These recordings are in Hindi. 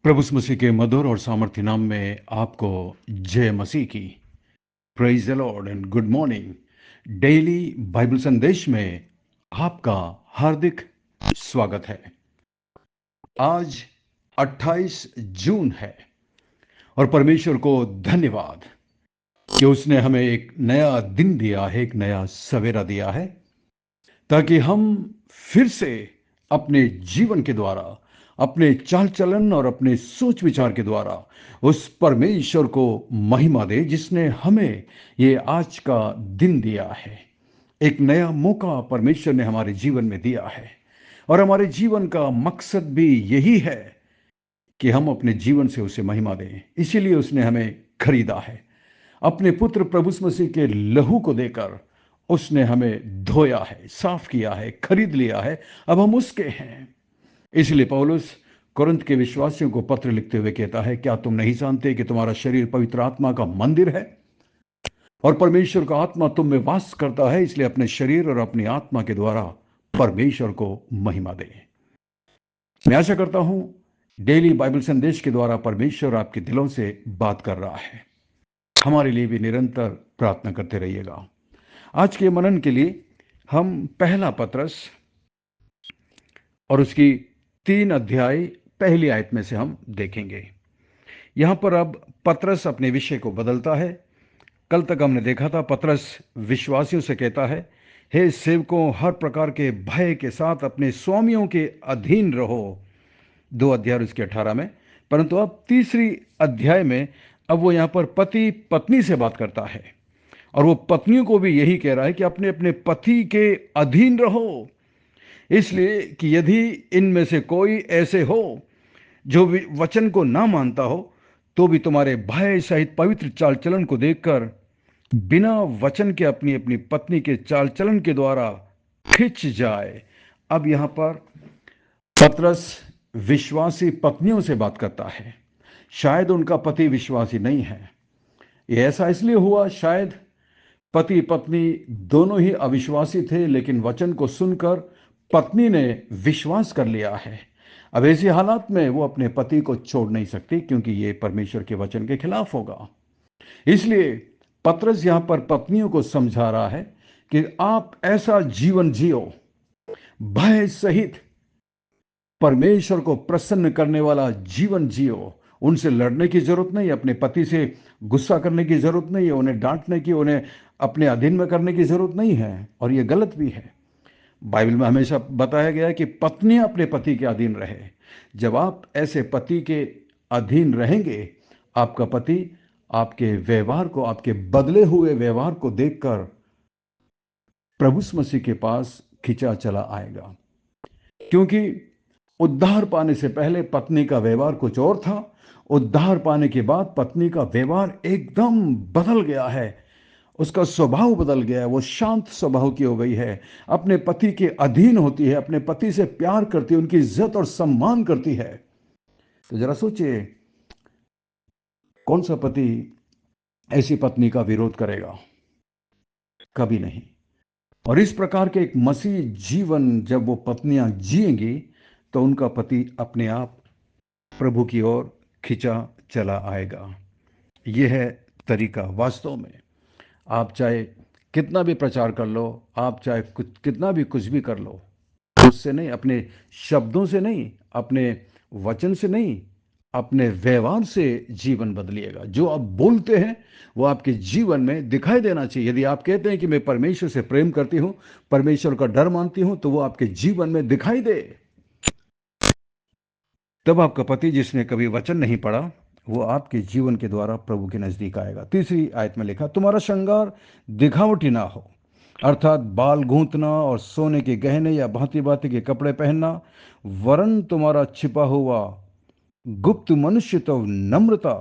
प्रभु यीशु मसीह के मधुर और सामर्थ्य नाम में आपको जय मसीह की। Praise the Lord and good morning. Daily Bible संदेश में आपका हार्दिक स्वागत है। आज 28 जून है और परमेश्वर को धन्यवाद कि उसने हमें एक नया दिन दिया है, एक नया सवेरा दिया है, ताकि हम फिर से अपने जीवन के द्वारा, अपने चाल चलन और अपने सोच विचार के द्वारा उस परमेश्वर को महिमा दे जिसने हमें ये आज का दिन दिया है। एक नया मौका परमेश्वर ने हमारे जीवन में दिया है और हमारे जीवन का मकसद भी यही है कि हम अपने जीवन से उसे महिमा दें। इसीलिए उसने हमें खरीदा है, अपने पुत्र प्रभु यीशु मसीह के लहू को देकर उसने हमें धोया है, साफ किया है, खरीद लिया है। अब हम उसके हैं। इसलिए पौलुस कुरिन्थ के विश्वासियों को पत्र लिखते हुए कहता है, क्या तुम नहीं जानते कि तुम्हारा शरीर पवित्र आत्मा का मंदिर है और परमेश्वर का आत्मा तुम में वास करता है? इसलिए अपने शरीर और अपनी आत्मा के द्वारा परमेश्वर को महिमा दे। मैं आशा करता हूं डेली बाइबल संदेश के द्वारा परमेश्वर आपके दिलों से बात कर रहा है। हमारे लिए भी निरंतर प्रार्थना करते रहिएगा। आज के मनन के लिए हम पहला पत्रस और उसकी 3 अध्याय पहली आयत में से हम देखेंगे। यहां पर अब पत्रस अपने विषय को बदलता है। कल तक हमने देखा था पत्रस विश्वासियों से कहता है, हे सेवकों, हर प्रकार के भय के साथ अपने स्वामियों के अधीन रहो, 2 अध्याय उसके 18 में। परंतु अब तीसरी अध्याय में अब वो यहां पर पति पत्नी से बात करता है और वो पत्नियों को भी यही कह रहा है कि अपने अपने पति के अधीन रहो, इसलिए कि यदि इनमें से कोई ऐसे हो जो वचन को ना मानता हो, तो भी तुम्हारे भय सहित पवित्र चाल चलन को देखकर बिना वचन के अपनी अपनी पत्नी के चाल चलन के द्वारा खिंच जाए। अब यहां पर पत्रस विश्वासी पत्नियों से बात करता है। शायद उनका पति विश्वासी नहीं है। ये ऐसा इसलिए हुआ, शायद पति पत्नी दोनों ही अविश्वासी थे, लेकिन वचन को सुनकर पत्नी ने विश्वास कर लिया है। अब ऐसे हालात में वो अपने पति को छोड़ नहीं सकती, क्योंकि ये परमेश्वर के वचन के खिलाफ होगा। इसलिए पत्रस यहां पर पत्नियों को समझा रहा है कि आप ऐसा जीवन जियो, भय सहित परमेश्वर को प्रसन्न करने वाला जीवन जियो। उनसे लड़ने की जरूरत नहीं, अपने पति से गुस्सा करने की जरूरत नहीं है, उन्हें डांटने की, उन्हें अपने अधीन में करने की जरूरत नहीं है, और यह गलत भी है। बाइबल में हमेशा बताया गया है कि पत्नियां अपने पति के अधीन रहे। जब आप ऐसे पति के अधीन रहेंगे, आपका पति आपके व्यवहार को, आपके बदले हुए व्यवहार को देखकर प्रभु यीशु मसीह के पास खिंचा चला आएगा। क्योंकि उद्धार पाने से पहले पत्नी का व्यवहार कुछ और था, उद्धार पाने के बाद पत्नी का व्यवहार एकदम बदल गया है, उसका स्वभाव बदल गया है। वो शांत स्वभाव की हो गई है, अपने पति के अधीन होती है, अपने पति से प्यार करती है, उनकी इज्जत और सम्मान करती है। तो जरा सोचिए, कौन सा पति ऐसी पत्नी का विरोध करेगा? कभी नहीं। और इस प्रकार के एक मसीह जीवन जब वो पत्नियां जिएंगी, तो उनका पति अपने आप प्रभु की ओर खिंचा चला आएगा। यह है तरीका। वास्तव में आप चाहे कितना भी प्रचार कर लो, आप चाहे कितना भी कुछ भी कर लो, उससे नहीं, अपने शब्दों से नहीं, अपने वचन से नहीं, अपने व्यवहार से जीवन बदलिएगा। जो आप बोलते हैं वो आपके जीवन में दिखाई देना चाहिए। यदि आप कहते हैं कि मैं परमेश्वर से प्रेम करती हूं, परमेश्वर का डर मानती हूं, तो वो आपके जीवन में दिखाई दे। तब आपका पति, जिसने कभी वचन नहीं पढ़ा, वो आपके जीवन के द्वारा प्रभु के नजदीक आएगा। तीसरी आयत में लिखा, तुम्हारा श्रृंगार दिखावटी ना हो, अर्थात बाल गूंथना और सोने के गहने या भांति भांति के कपड़े पहनना, वरन तुम्हारा छिपा हुआ गुप्त मनुष्य तो नम्रता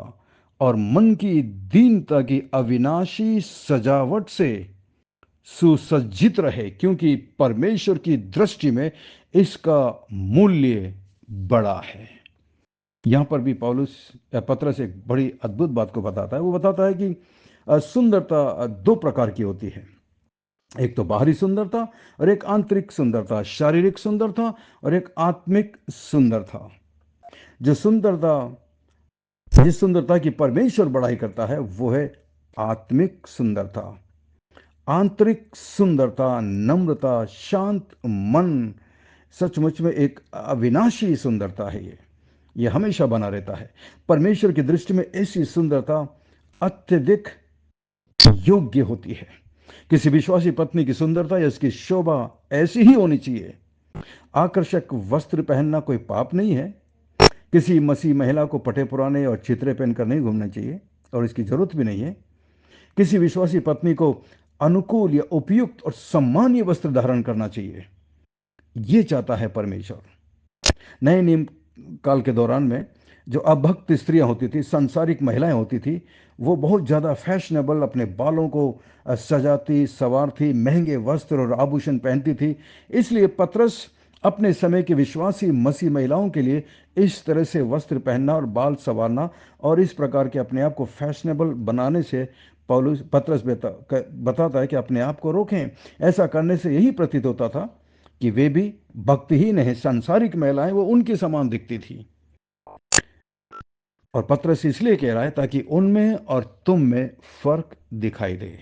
और मन की दीनता की अविनाशी सजावट से सुसज्जित रहे, क्योंकि परमेश्वर की दृष्टि में इसका मूल्य बड़ा है। यहां पर भी पत्रस एक बड़ी अद्भुत बात को बताता है। वो बताता है कि सुंदरता 2 प्रकार की होती है। एक तो बाहरी सुंदरता और एक आंतरिक सुंदरता, शारीरिक सुंदरता और एक आत्मिक सुंदरता। जो सुंदरता जिस सुंदरता की परमेश्वर बड़ाई करता है वो है आत्मिक सुंदरता, आंतरिक सुंदरता, नम्रता, शांत मन। सचमुच में एक अविनाशी सुंदरता है ये हमेशा बना रहता है। परमेश्वर की दृष्टि में ऐसी सुंदरता अत्यधिक योग्य होती है। किसी विश्वासी पत्नी की सुंदरता या उसकी शोभा ऐसी ही होनी चाहिए। आकर्षक वस्त्र पहनना कोई पाप नहीं है। किसी मसीह महिला को पटे पुराने और चित्रे पहनकर नहीं घूमना चाहिए, और इसकी जरूरत भी नहीं है। किसी विश्वासी पत्नी को अनुकूल या उपयुक्त और सम्मानीय वस्त्र धारण करना चाहिए। ये चाहता है परमेश्वर। नए नियम काल के दौरान में जो अभक्त स्त्रियां होती थी, सांसारिक महिलाएं होती थी, वो बहुत ज़्यादा फैशनेबल अपने बालों को सजाती संवारती, महंगे वस्त्र और आभूषण पहनती थी। इसलिए पतरस अपने समय की विश्वासी मसीह महिलाओं के लिए इस तरह से वस्त्र पहनना और बाल संवारना और इस प्रकार के अपने आप को फैशनेबल बनाने से पौलुस पतरस बताता है कि अपने आप को रोकें। ऐसा करने से यही प्रतीत होता था कि वे भी भक्तिहीन है। सांसारिक महिलाएं वो उनके समान दिखती थी। और पतरस इसलिए कह रहा है ताकि उनमें और तुम में फर्क दिखाई दे।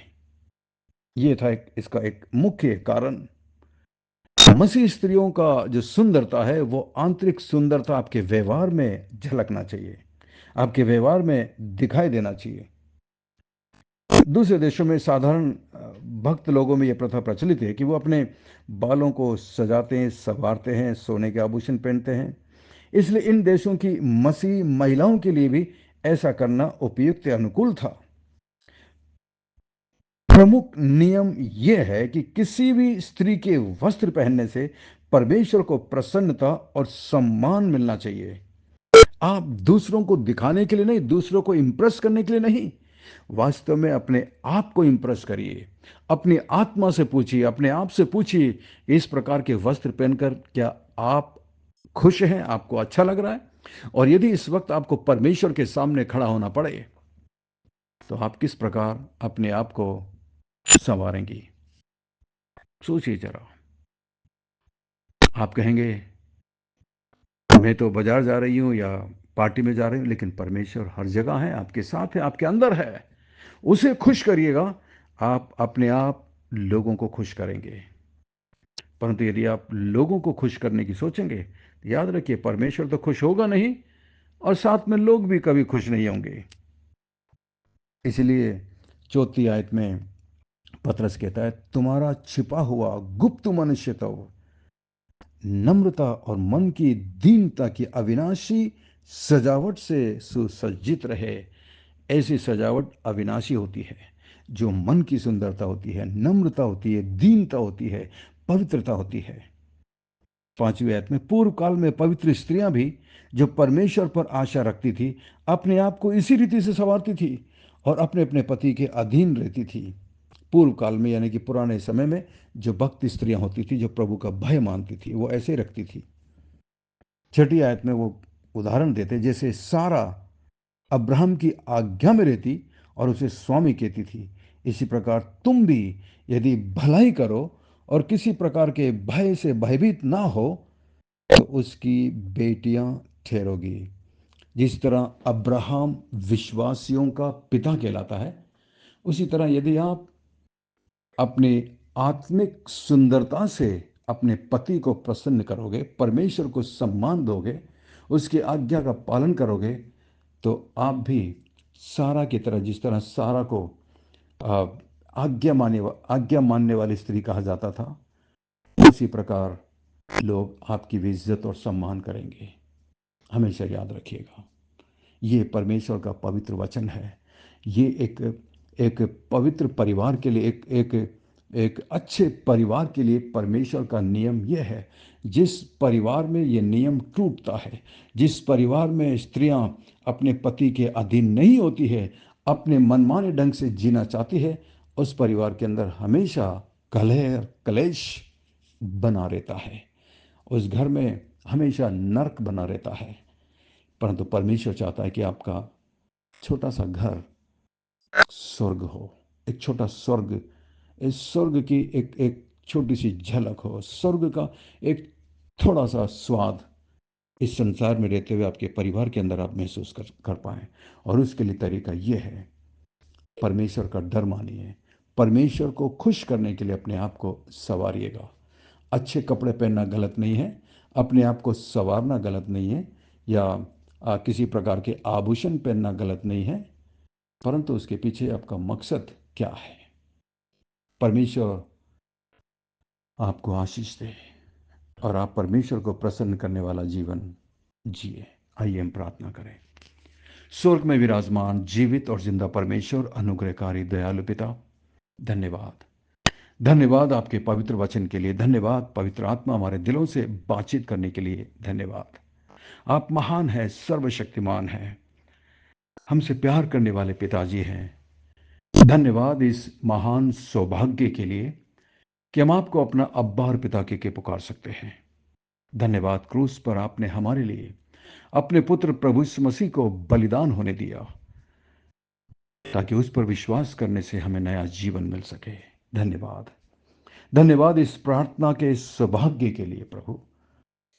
ये था इसका एक मुख्य कारण। मसीह स्त्रियों का जो सुंदरता है वो आंतरिक सुंदरता आपके व्यवहार में झलकना चाहिए, आपके व्यवहार में दिखाई देना चाहिए। दूसरे देशों में साधारण भक्त लोगों में यह प्रथा प्रचलित है कि वो अपने बालों को सजाते हैं, संवारते हैं, सोने के आभूषण पहनते हैं। इसलिए इन देशों की मसीह महिलाओं के लिए भी ऐसा करना उपयुक्त या अनुकूल था। प्रमुख नियम यह है कि किसी भी स्त्री के वस्त्र पहनने से परमेश्वर को प्रसन्नता और सम्मान मिलना चाहिए। आप दूसरों को दिखाने के लिए नहीं, दूसरों को इंप्रेस करने के लिए नहीं, वास्तव में अपने आप को इंप्रेस करिए। अपनी आत्मा से पूछिए, अपने आप से पूछिए, इस प्रकार के वस्त्र पहनकर क्या आप खुश हैं, आपको अच्छा लग रहा है? और यदि इस वक्त आपको परमेश्वर के सामने खड़ा होना पड़े तो आप किस प्रकार अपने आप को संवारेंगी? सोचिए जरा। आप कहेंगे मैं तो बाजार जा रही हूं या पार्टी में जा रही हूं, लेकिन परमेश्वर हर जगह है, आपके साथ है, आपके अंदर है। उसे खुश करिएगा, आप अपने आप लोगों को खुश करेंगे। परंतु यदि आप लोगों को खुश करने की सोचेंगे तो याद रखिए परमेश्वर तो खुश होगा नहीं, और साथ में लोग भी कभी खुश नहीं होंगे। इसलिए 4वीं आयत में पतरस कहता है, तुम्हारा छिपा हुआ गुप्त मनुष्य तो नम्रता और मन की दीनता की अविनाशी सजावट से सुसज्जित रहे। ऐसी सजावट अविनाशी होती है जो मन की सुंदरता होती है, नम्रता होती है, दीनता होती है, पवित्रता होती है। 5वीं आयत में, पूर्व काल में पवित्र स्त्रियां भी जो परमेश्वर पर आशा रखती थी अपने आप को इसी रीति से संवारती थी और अपने अपने पति के अधीन रहती थी। पूर्व काल में यानी कि पुराने समय में जो भक्त स्त्रियां होती थी, जो प्रभु का भय मानती थी, वो ऐसे रखती थी। 6ठी आयत में वो उदाहरण देते, जैसे सारा अब्राहम की आज्ञा में रहती और उसे स्वामी कहती थी, इसी प्रकार तुम भी यदि भलाई करो और किसी प्रकार के भय से भयभीत ना हो तो उसकी बेटियां ठहरोगी। जिस तरह अब्राहम विश्वासियों का पिता कहलाता है, उसी तरह यदि आप अपनी आत्मिक सुंदरता से अपने पति को प्रसन्न करोगे, परमेश्वर को सम्मान दोगे, उसकी आज्ञा का पालन करोगे, तो आप भी सारा की तरह, जिस तरह सारा को आ, आज्ञा मानने वाली स्त्री कहा जाता था, उसी प्रकार लोग आपकी भी इज्जत और सम्मान करेंगे। हमेशा याद रखिएगा, ये परमेश्वर का पवित्र वचन है। ये एक पवित्र परिवार के लिए, एक एक एक अच्छे परिवार के लिए परमेश्वर का नियम यह है। जिस परिवार में ये नियम टूटता है, जिस परिवार में स्त्रियां अपने पति के अधीन नहीं होती है, अपने मनमाने ढंग से जीना चाहती है, उस परिवार के अंदर हमेशा कलह कलेश बना रहता है। उस घर में हमेशा नरक बना रहता है। परंतु परमेश्वर चाहता है कि आपका छोटा सा घर स्वर्ग हो, एक छोटा स्वर्ग, इस स्वर्ग की एक एक छोटी सी झलक हो, स्वर्ग का एक थोड़ा सा स्वाद इस संसार में रहते हुए आपके परिवार के अंदर आप महसूस कर पाएँ। और उसके लिए तरीका ये है, परमेश्वर का डर मानिए। परमेश्वर को खुश करने के लिए अपने आप को संवारिएगा। अच्छे कपड़े पहनना गलत नहीं है, अपने आप को संवारना गलत नहीं है, या किसी प्रकार के आभूषण पहनना गलत नहीं है, परंतु उसके पीछे आपका मकसद क्या है। परमेश्वर आपको आशीष दे और आप परमेश्वर को प्रसन्न करने वाला जीवन जिए। आइए हम प्रार्थना करें। स्वर्ग में विराजमान जीवित और जिंदा परमेश्वर, अनुग्रहकारी दयालु पिता, धन्यवाद। धन्यवाद आपके पवित्र वचन के लिए। धन्यवाद पवित्र आत्मा हमारे दिलों से बातचीत करने के लिए। धन्यवाद। आप महान हैं, सर्वशक्तिमान हैं, हमसे प्यार करने वाले पिताजी हैं। धन्यवाद इस महान सौभाग्य के लिए कि हम आपको अपना अब्बा और पिता के पुकार सकते हैं। धन्यवाद क्रूस पर आपने हमारे लिए अपने पुत्र प्रभु यीशु मसीह को बलिदान होने दिया, ताकि उस पर विश्वास करने से हमें नया जीवन मिल सके। धन्यवाद। धन्यवाद इस प्रार्थना के सौभाग्य के लिए। प्रभु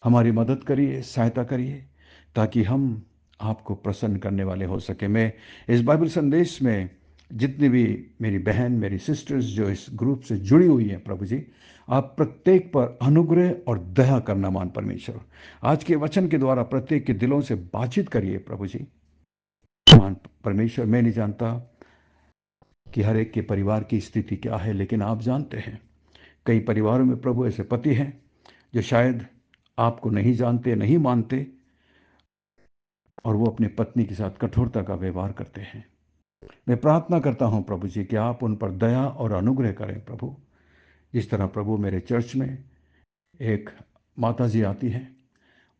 हमारी मदद करिए, सहायता करिए, ताकि हम आपको प्रसन्न करने वाले हो सके। मैं इस बाइबल संदेश में जितनी भी मेरी बहन, मेरी सिस्टर्स जो इस ग्रुप से जुड़ी हुई हैं, प्रभु जी आप प्रत्येक पर अनुग्रह और दया करना मान परमेश्वर। आज के वचन के द्वारा प्रत्येक के दिलों से बातचीत करिए प्रभु जी। मान परमेश्वर, मैं नहीं जानता कि हर एक के परिवार की स्थिति क्या है, लेकिन आप जानते हैं। कई परिवारों में प्रभु ऐसे पति हैं जो शायद आपको नहीं जानते, नहीं मानते, और वो अपनी पत्नी के साथ कठोरता का व्यवहार करते हैं। मैं प्रार्थना करता हूं प्रभु जी कि आप उन पर दया और अनुग्रह करें प्रभु। जिस तरह प्रभु मेरे चर्च में एक माता जी आती हैं,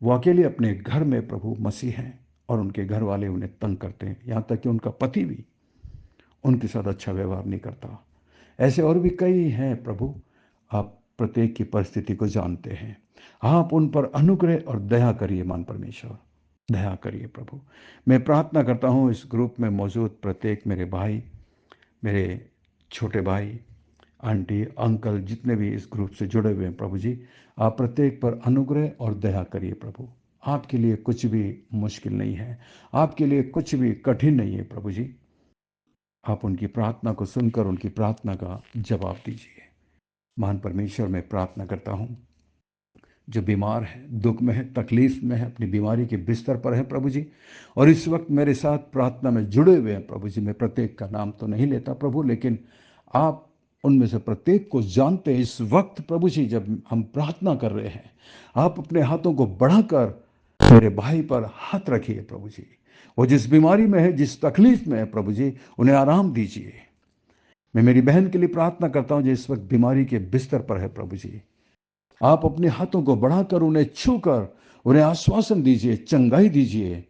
वो अकेले अपने घर में प्रभु मसीह हैं और उनके घर वाले उन्हें तंग करते हैं, यहाँ तक कि उनका पति भी उनके साथ अच्छा व्यवहार नहीं करता। ऐसे और भी कई हैं प्रभु, आप प्रत्येक की परिस्थिति को जानते हैं। आप उन पर अनुग्रह और दया करिए मान परमेश्वर, दया करिए प्रभु। मैं प्रार्थना करता हूँ इस ग्रुप में मौजूद प्रत्येक मेरे भाई, मेरे छोटे भाई, आंटी, अंकल, जितने भी इस ग्रुप से जुड़े हुए हैं प्रभु जी, आप प्रत्येक पर अनुग्रह और दया करिए प्रभु। आपके लिए कुछ भी मुश्किल नहीं है, आपके लिए कुछ भी कठिन नहीं है प्रभु जी। आप उनकी प्रार्थना को सुनकर उनकी प्रार्थना का जवाब दीजिए। महान परमेश्वर, मैं प्रार्थना करता हूँ जो बीमार है, दुख में है, तकलीफ में है, अपनी बीमारी के बिस्तर पर है प्रभु जी, और इस वक्त मेरे साथ प्रार्थना में जुड़े हुए हैं प्रभु जी। मैं प्रत्येक का नाम तो नहीं लेता प्रभु, लेकिन आप उनमें से प्रत्येक को जानते हैं। इस वक्त प्रभु जी जब हम प्रार्थना कर रहे हैं, आप अपने हाथों को बढ़ाकर मेरे भाई पर हाथ रखिए प्रभु जी। वो जिस बीमारी में है, जिस तकलीफ में है प्रभु जी, उन्हें आराम दीजिए। मैं मेरी बहन के लिए प्रार्थना करता हूँ जो इस वक्त बीमारी के बिस्तर पर है प्रभु जी, आप अपने हाथों को बढ़ाकर उन्हें छूकर उन्हें आश्वासन दीजिए, चंगाई दीजिए,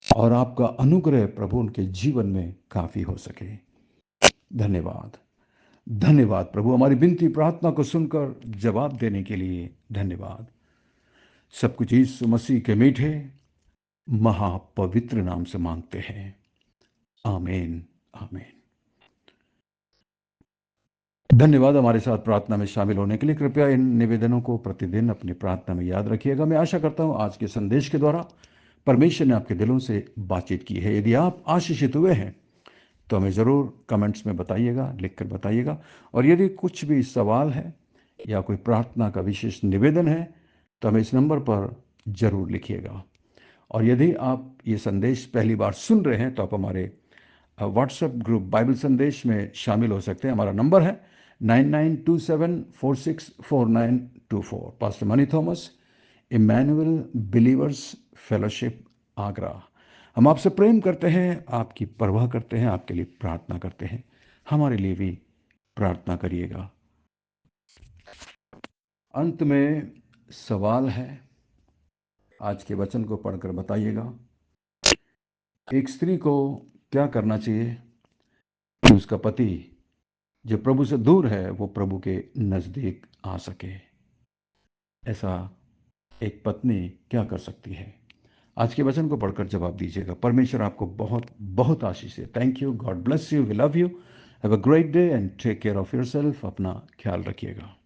और आपका अनुग्रह प्रभु उनके जीवन में काफी हो सके। धन्यवाद। धन्यवाद प्रभु, हमारी विनती प्रार्थना को सुनकर जवाब देने के लिए धन्यवाद। सब कुछ यीशु मसीह के मीठे महापवित्र नाम से मांगते हैं, आमीन, आमीन। धन्यवाद हमारे साथ प्रार्थना में शामिल होने के लिए। कृपया इन निवेदनों को प्रतिदिन अपनी प्रार्थना में याद रखिएगा। मैं आशा करता हूं आज के संदेश के द्वारा परमेश्वर ने आपके दिलों से बातचीत की है। यदि आप आशीषित हुए हैं तो हमें ज़रूर कमेंट्स में बताइएगा, लिखकर बताइएगा। और यदि कुछ भी सवाल है या कोई प्रार्थना का विशेष निवेदन है तो हमें इस नंबर पर ज़रूर लिखिएगा। और यदि आप ये संदेश पहली बार सुन रहे हैं तो आप हमारे व्हाट्सएप ग्रुप बाइबल संदेश में शामिल हो सकते हैं। हमारा नंबर है 9927464924। Pastor Mani Thomas, Emmanuel Believers Fellowship, Agra. हम आपसे प्रेम करते हैं, आपकी परवाह करते हैं, आपके लिए प्रार्थना करते हैं। हमारे लिए भी प्रार्थना करिएगा। अंत में सवाल है, आज के वचन को पढ़कर बताइएगा। एक स्त्री को क्या करना चाहिए कि उसका पति जो प्रभु से दूर है वो प्रभु के नजदीक आ सके? ऐसा एक पत्नी क्या कर सकती है? आज के वचन को पढ़कर जवाब दीजिएगा। परमेश्वर आपको बहुत बहुत आशीष दे। Thank you, God bless you, we love you, have a great day and take care of yourself. अपना ख्याल रखिएगा।